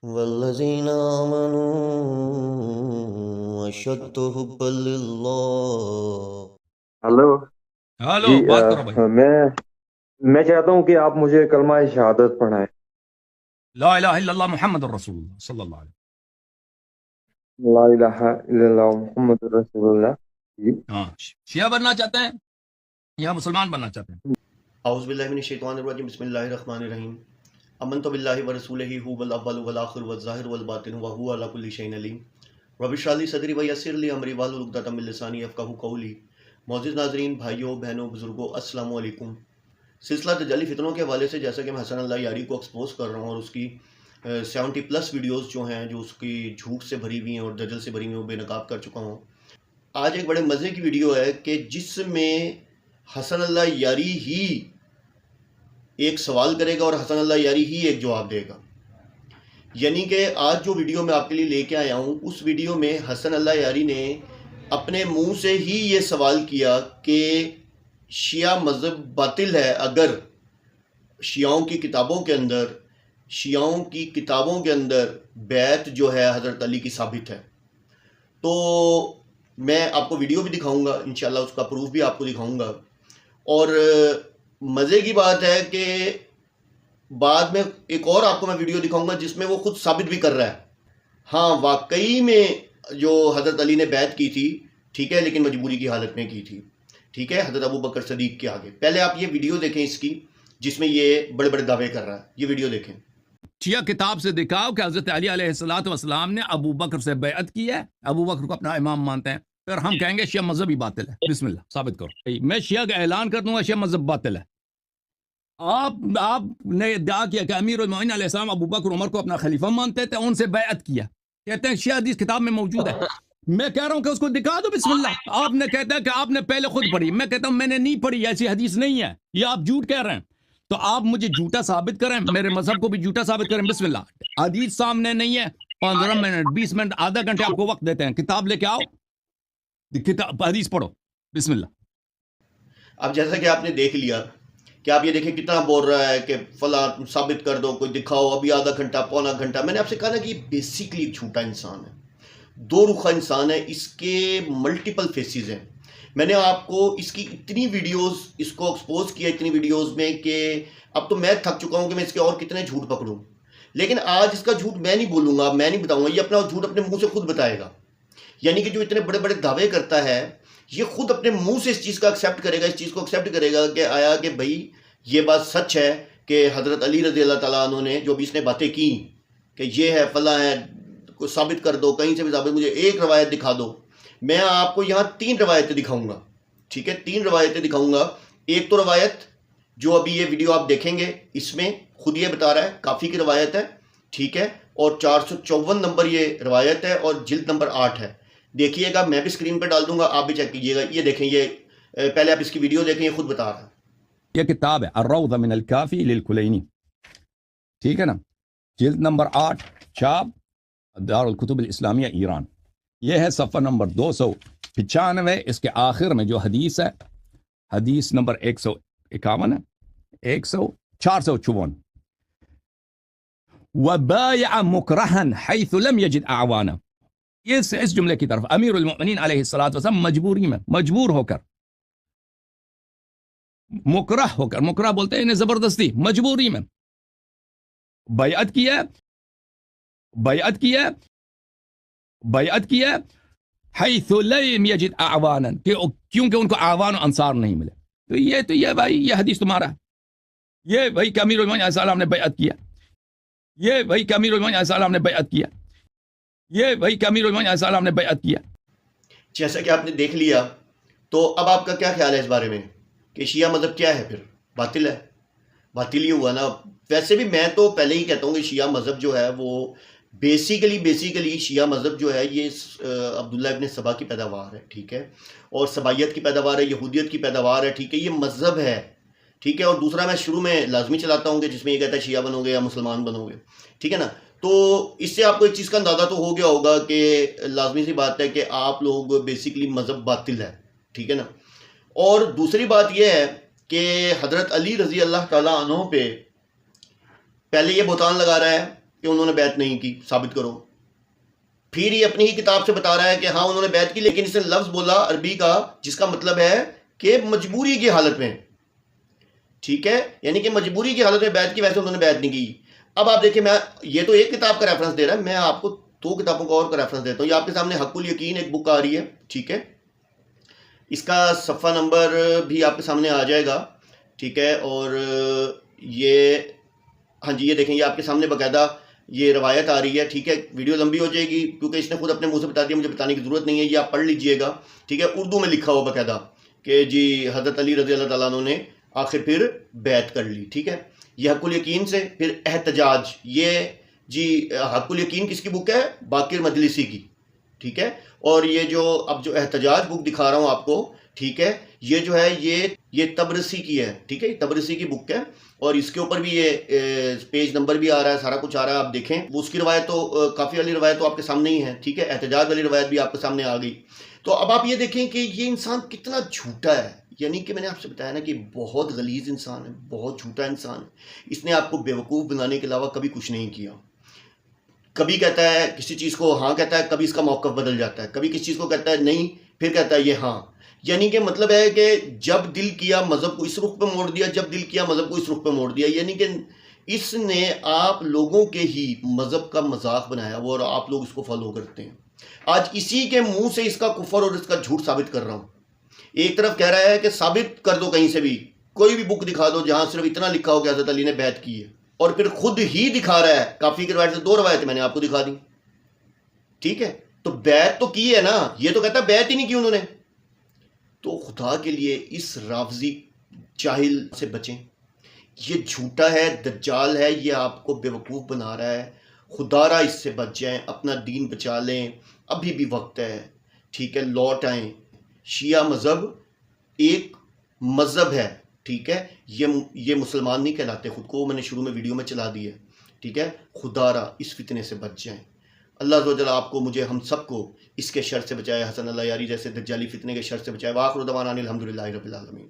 والذین آمنوا اشد حبا للہ۔ ہلو ہلو جی بات کرو بھائی. میں چاہتا ہوں کہ آپ مجھے کلمہ شہادت پڑھائیں۔ لا الہ الا اللہ محمد الرسول اللہ صلی اللہ علیہ لا الہ الا اللہ محمد رسول اللہ۔ جی وسلم. ہاں شیعہ بننا چاہتے ہیں یا مسلمان بننا چاہتے ہیں؟ اعوذ باللہ من الشیطان الرجیم، بسم اللہ الرحمن الرحیم۔ آمنت باللہ ورسولہ هو الاول والآخر والظاہر والباطن وهو علی کل شیء علیم۔ رب اشرح لی صدری ویسر لی امری واحلل عقدۃ من لسانی یفقہوا قولی۔ معزز ناظرین، بھائیوں بہنوں بزرگوں، السلام علیکم۔ سلسلہ تجلی فتنوں کے حوالے سے جیسا کہ میں حسن اللہ یاری کو ایکسپوز کر رہا ہوں، اور اس کی 70+ ویڈیوز جو ہیں جو اس کی جھوٹ سے بھری ہوئی ہیں اور دجل سے بھری ہوئی ہیں وہ بے نقاب کر چکا ہوں۔ آج ایک بڑے مزے کی ویڈیو ہے کہ جس میں حسن اللہ یاری ہی ایک سوال کرے گا اور حسن اللہ یاری ہی ایک جواب دے گا۔ یعنی کہ آج جو ویڈیو میں آپ کے لیے لے کے آیا ہوں، اس ویڈیو میں حسن اللہ یاری نے اپنے منہ سے ہی یہ سوال کیا کہ شیعہ مذہب باطل ہے اگر شیعوں کی کتابوں کے اندر بیعت جو ہے حضرت علی کی ثابت ہے۔ تو میں آپ کو ویڈیو بھی دکھاؤں گا، انشاءاللہ اس کا پروف بھی آپ کو دکھاؤں گا، اور مزے کی بات ہے کہ بعد میں ایک اور آپ کو میں ویڈیو دکھاؤں گا جس میں وہ خود ثابت بھی کر رہا ہے ہاں واقعی میں جو حضرت علی نے بیعت کی تھی، ٹھیک ہے، لیکن مجبوری کی حالت میں کی تھی، ٹھیک ہے، حضرت ابو بکر صدیق کے آگے۔ پہلے آپ یہ ویڈیو دیکھیں اس کی جس میں یہ بڑے بڑے دعوے کر رہا ہے، یہ ویڈیو دیکھیں۔ شیعہ کتاب سے دکھاؤ کہ حضرت علی علیہ السلام نے ابو بکر سے بیعت کی ہے، ابو بکر کو اپنا امام مانتے ہیں، پھر ہم کہیں گے شیعہ مذہب ہی باطل ہے۔ بسم اللہ ثابت کرو۔ میں شیعہ کا اعلان کر دوں گا شیعہ مذہب باطل ہے۔ آپ نے ادعا کیا کہ امیر المومنین علیہ السلام ابو بکر عمر کو اپنا خلیفہ مانتے تھے، ان سے بیعت کیا، کہتے ہیں شیعہ حدیث کتاب میں موجود ہے۔ میں کہہ رہا ہوں کہ اس کو دکھا دو، بسم اللہ۔ آپ نے کہتا ہے کہ آپ نے پہلے خود پڑھی، میں کہتا ہوں میں نے نہیں پڑھی، ایسی حدیث نہیں ہے، یہ آپ جھوٹ کہہ رہے ہیں۔ تو آپ مجھے جھوٹا ثابت کریں، میرے مذہب کو بھی جھوٹا ثابت کریں، بسم اللہ۔ حدیث سامنے نہیں ہے، 15 منٹ 20 منٹ آدھا گھنٹے آپ کو وقت دیتے ہیں، کتاب لے کے آؤ، کتاب حدیث پڑھو، بسم اللہ۔ اب جیسا کہ آپ نے دیکھ لیا کہ آپ یہ دیکھیں کتنا بول رہا ہے کہ فلاں ثابت کر دو، کوئی دکھاؤ، ابھی آدھا گھنٹہ پونا گھنٹہ۔ میں نے آپ سے کہا نا کہ یہ بیسیکلی ایک جھوٹا انسان ہے، دو رخہ انسان ہے، اس کے ملٹیپل فیسز ہیں۔ میں نے آپ کو اس کی اتنی ویڈیوز اس کو ایکسپوز کیا اتنی ویڈیوز میں کہ اب تو میں تھک چکا ہوں کہ میں اس کے اور کتنے جھوٹ پکڑوں، لیکن آج اس کا جھوٹ میں نہیں بولوں گا، میں نہیں بتاؤں گا، یہ اپنا جھوٹ اپنے منہ سے خود بتائے گا۔ یعنی کہ جو اتنے بڑے بڑے دعوے کرتا ہے یہ خود اپنے منہ سے اس چیز کا ایکسیپٹ کرے گا، اس چیز کو ایکسیپٹ کرے گا کہ آیا کہ بھائی یہ بات سچ ہے کہ حضرت علی رضی اللہ تعالیٰ عنہ نے جو بھی اس نے باتیں کی کہ یہ ہے فلاں ہے، کو ثابت کر دو، کہیں سے بھی ثابت، مجھے ایک روایت دکھا دو۔ میں آپ کو یہاں 3 روایتیں دکھاؤں گا، ٹھیک ہے، 3 روایتیں دکھاؤں گا۔ ایک تو روایت جو ابھی یہ ویڈیو آپ دیکھیں گے اس میں خود یہ بتا رہا ہے، کافی کی روایت ہے، ٹھیک ہے، اور 454 نمبر یہ روایت ہے اور جلد نمبر 8 ہے۔ دیکھیے گا، میں بھی اسکرین پہ ڈال دوں گا، آپ بھی چیک کیجیے گا۔ یہ دیکھیں، یہ پہلے آپ اس کی ویڈیو دیکھیں، یہ خود بتا رہا ہے۔ یہ کتاب ہے الروضہ من الکافی للکلینی، ٹھیک ہے نا، جلد نمبر 8، چھاپ دار الکتب الاسلامیہ ایران۔ یہ ہے صفحہ نمبر 295، اس کے آخر میں جو حدیث ہے، حدیث نمبر 151 ہے، 454۔ وبايع مكرها حيث لم يجد اعوانا، اس جملے کی طرف امیر المؤمنین علیہ السلام مجبوری میں، مجبور ہو کر، مکرہ ہو کر، مکرہ بولتے ہیں انہیں زبردستی، مجبوری میں بیعت کیا، بیعت کیا، بیعت کیا، حیث لم یجد اعوانا، کیونکہ ان کو اعوان و انصار نہیں ملے۔ تو یہ بھائی یہ حدیث تمہارا ہے، یہ بھائی کہ امیر المؤمنین علیہ السلام نے بیعت کیا، یہ بھائی کہ امیر المؤمنین علیہ السلام نے بیعت کیا، یہ بھائی کہ امیر المؤمنین علیہ السلام نے بیعت کیا۔ جیسا کہ آپ نے دیکھ لیا، تو اب آپ کا کیا خیال ہے اس بارے میں کہ شیعہ مذہب کیا ہے؟ پھر باطل ہے، باطل ہی ہوا نا۔ ویسے بھی میں تو پہلے ہی کہتا ہوں کہ شیعہ مذہب جو ہے وہ بیسیکلی شیعہ مذہب جو ہے یہ عبداللہ ابن سبا کی پیداوار ہے، ٹھیک ہے، اور سبائیت کی پیداوار ہے، یہودیت کی پیداوار ہے، ٹھیک ہے، یہ مذہب ہے، ٹھیک ہے۔ اور دوسرا میں شروع میں لازمی چلاتا ہوں کہ جس میں یہ کہتا ہے شیعہ بنو گے یا مسلمان بنو گے، ٹھیک ہے نا۔ تو اس سے آپ کو ایک چیز کا اندازہ تو ہو گیا ہوگا کہ لازمی سی بات ہے کہ آپ لوگ بیسیکلی مذہب باطل ہے، ٹھیک ہے نا۔ اور دوسری بات یہ ہے کہ حضرت علی رضی اللہ تعالیٰ عنہ پہ پہلے یہ بہتان لگا رہا ہے کہ انہوں نے بیعت نہیں کی، ثابت کرو۔ پھر یہ اپنی ہی کتاب سے بتا رہا ہے کہ ہاں انہوں نے بیعت کی، لیکن اس نے لفظ بولا عربی کا جس کا مطلب ہے کہ مجبوری کی حالت میں، ٹھیک ہے، یعنی کہ مجبوری کی حالت میں بیعت کی، ویسے انہوں نے بیعت نہیں کی۔ اب آپ دیکھیں، میں یہ تو ایک کتاب کا ریفرنس دے رہا ہے، میں آپ کو 2 کتابوں کا اور کا ریفرنس دیتا ہوں۔ یہ آپ کے سامنے حق الیقین ایک بک آ رہی ہے، ٹھیک ہے، اس کا صفحہ نمبر بھی آپ کے سامنے آ جائے گا، ٹھیک ہے، اور یہ ہاں جی یہ دیکھیں، یہ آپ کے سامنے باقاعدہ یہ روایت آ رہی ہے، ٹھیک ہے، ویڈیو لمبی ہو جائے گی کیونکہ اس نے خود اپنے منہ سے بتا دیا، مجھے بتانے کی ضرورت نہیں ہے، یہ آپ پڑھ لیجئے گا، ٹھیک ہے، اردو میں لکھا ہوا باقاعدہ کہ جی حضرت علی رضی اللہ تعالیٰ عنہ نے آخر پھر بیعت کر لی، ٹھیک ہے۔ یہ حق الیقین سے، پھر احتجاج، یہ جی حق الیقین کس کی بک ہے؟ باقر مجلسی کی، ٹھیک ہے، اور یہ جو اب جو احتجاج بک دکھا رہا ہوں آپ کو، ٹھیک ہے، یہ جو ہے یہ تبرسی کی ہے، ٹھیک ہے، تبرسی کی بک ہے، اور اس کے اوپر بھی یہ پیج نمبر بھی آ رہا ہے، سارا کچھ آ رہا ہے، آپ دیکھیں۔ اس کی روایت تو کافی والی روایت تو آپ کے سامنے ہی ہے، ٹھیک ہے، احتجاج والی روایت بھی آپ کے سامنے آ گئی۔ تو اب آپ یہ دیکھیں کہ یہ انسان کتنا جھوٹا ہے، یعنی کہ میں نے آپ سے بتایا نا کہ بہت غلیظ انسان ہے، بہت جھوٹا انسان ہے۔ اس نے آپ کو بیوقوف بنانے کے علاوہ کبھی کچھ نہیں کیا۔ کبھی کہتا ہے کسی چیز کو ہاں کہتا ہے، کبھی اس کا موقف بدل جاتا ہے، کبھی کسی چیز کو کہتا ہے نہیں، پھر کہتا ہے یہ ہاں، یعنی کہ مطلب ہے کہ جب دل کیا مذہب کو اس رخ پہ موڑ دیا، جب دل کیا مذہب کو اس رخ پہ موڑ دیا، یعنی کہ اس نے آپ لوگوں کے ہی مذہب کا مذاق بنایا وہ، اور آپ لوگ اس کو فالو کرتے ہیں۔ آج اسی کے منہ سے اس کا کفر اور اس کا جھوٹ ثابت کر رہا ہوں۔ ایک طرف کہہ رہا ہے کہ ثابت کر دو کہیں سے بھی، کوئی بھی بک دکھا دو جہاں صرف اتنا لکھا ہو کہ حضرت علی نے بیعت کی ہے، اور پھر خود ہی دکھا رہا ہے، کافی کی روایت سے 2 روایتیں میں نے آپ کو دکھا دی، ٹھیک ہے، تو بیعت تو کی ہے نا، یہ تو کہتا ہے بیعت ہی نہیں کی انہوں نے۔ تو خدا کے لیے اس رافضی جاہل سے بچیں، یہ جھوٹا ہے، دجال ہے، یہ آپ کو بیوقوف بنا رہا ہے، خدا را اس سے بچ جائیں، اپنا دین بچا لیں، ابھی بھی وقت ہے، ٹھیک ہے، لوٹ آئیں۔ شیعہ مذہب ایک مذہب ہے، ٹھیک ہے، یہ مسلمان نہیں کہلاتے خود کو، میں نے شروع میں ویڈیو میں چلا دی ہے، ٹھیک ہے، خدا را اس فتنے سے بچ جائیں۔ اللہ عز و جل آپ کو، مجھے، ہم سب کو اس کے شر سے بچائے، حسن اللہ یاری جیسے دجالی فتنے کے شر سے بچائے۔ وآخر دعوانا الحمدللہ رب العالمین۔